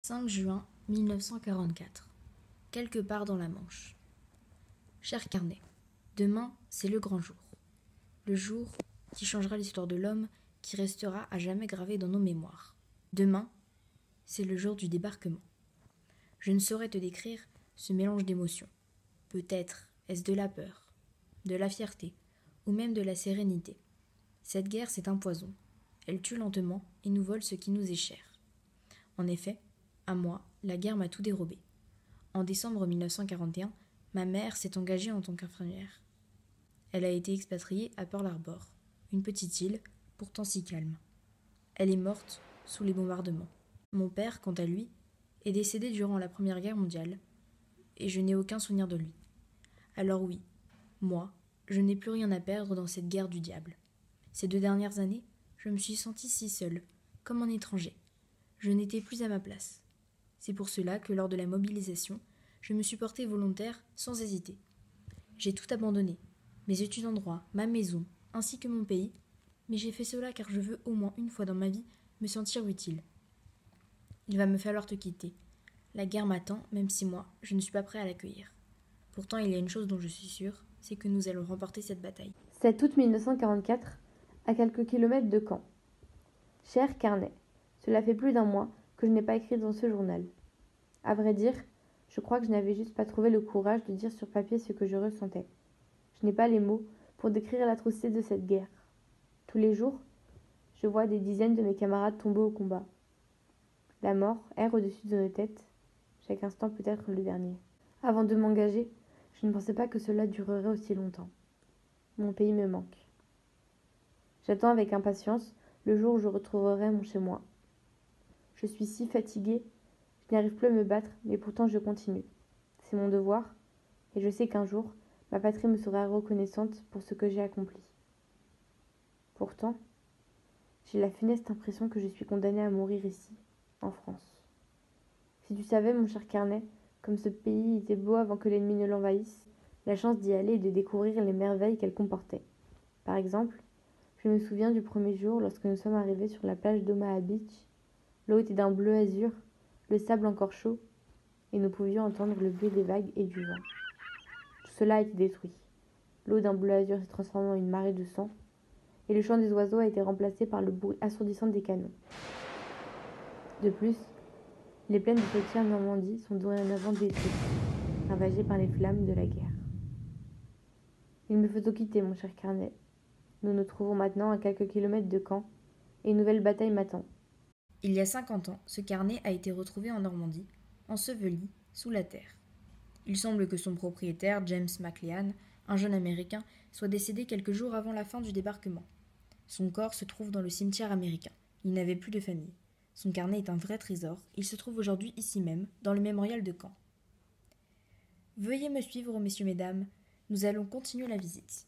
5 juin 1944. Quelque part dans la Manche. Cher Carnet, demain, c'est le grand jour. Le jour qui changera l'histoire de l'homme, qui restera à jamais gravé dans nos mémoires. Demain, c'est le jour du débarquement. Je ne saurais te décrire ce mélange d'émotions. Peut-être est-ce de la peur, de la fierté, ou même de la sérénité. Cette guerre, c'est un poison. Elle tue lentement et nous vole ce qui nous est cher. En effet, à moi, la guerre m'a tout dérobé. En décembre 1941, ma mère s'est engagée en tant qu'infirmière. Elle a été expatriée à Pearl Harbor, une petite île, pourtant si calme. Elle est morte sous les bombardements. Mon père, quant à lui, est décédé durant la Première Guerre mondiale, et je n'ai aucun souvenir de lui. Alors oui, moi, je n'ai plus rien à perdre dans cette guerre du diable. Ces 2 dernières années, je me suis sentie si seule, comme un étranger. Je n'étais plus à ma place. C'est pour cela que lors de la mobilisation, je me suis portée volontaire sans hésiter. J'ai tout abandonné, mes études en droit, ma maison, ainsi que mon pays, mais j'ai fait cela car je veux au moins une fois dans ma vie me sentir utile. Il va me falloir te quitter. La guerre m'attend, même si moi, je ne suis pas prêt à l'accueillir. Pourtant, il y a une chose dont je suis sûre, c'est que nous allons remporter cette bataille. 7 août 1944, à quelques kilomètres de Caen. Cher Carnet, cela fait plus d'un mois que je n'ai pas écrit dans ce journal. À vrai dire, je crois que je n'avais juste pas trouvé le courage de dire sur papier ce que je ressentais. Je n'ai pas les mots pour décrire l'atrocité de cette guerre. Tous les jours, je vois des dizaines de mes camarades tomber au combat. La mort erre au-dessus de nos têtes. Chaque instant peut être le dernier. Avant de m'engager, je ne pensais pas que cela durerait aussi longtemps. Mon pays me manque. J'attends avec impatience le jour où je retrouverai mon chez-moi. Je suis si fatiguée, je n'arrive plus à me battre, mais pourtant je continue. C'est mon devoir, et je sais qu'un jour, ma patrie me sera reconnaissante pour ce que j'ai accompli. Pourtant, j'ai la funeste impression que je suis condamnée à mourir ici, en France. Si tu savais, mon cher Carnet, comme ce pays était beau avant que l'ennemi ne l'envahisse, la chance d'y aller et de découvrir les merveilles qu'elle comportait. Par exemple, je me souviens du premier jour lorsque nous sommes arrivés sur la plage d'Omaha Beach. L'eau était d'un bleu azur, le sable encore chaud, et nous pouvions entendre le bruit des vagues et du vent. Tout cela a été détruit. L'eau d'un bleu azur s'est transformée en une marée de sang, et le chant des oiseaux a été remplacé par le bruit assourdissant des canons. De plus, les plaines de Sautière Normandie sont dorénavant détruites, ravagées par les flammes de la guerre. Il me faut te quitter, mon cher Carnet. Nous nous trouvons maintenant à quelques kilomètres de Caen, et une nouvelle bataille m'attend. Il y a 50 ans, ce carnet a été retrouvé en Normandie, enseveli sous la terre. Il semble que son propriétaire, James McLean, un jeune Américain, soit décédé quelques jours avant la fin du débarquement. Son corps se trouve dans le cimetière américain. Il n'avait plus de famille. Son carnet est un vrai trésor. Il se trouve aujourd'hui ici même, dans le mémorial de Caen. Veuillez me suivre, messieurs, mesdames. Nous allons continuer la visite.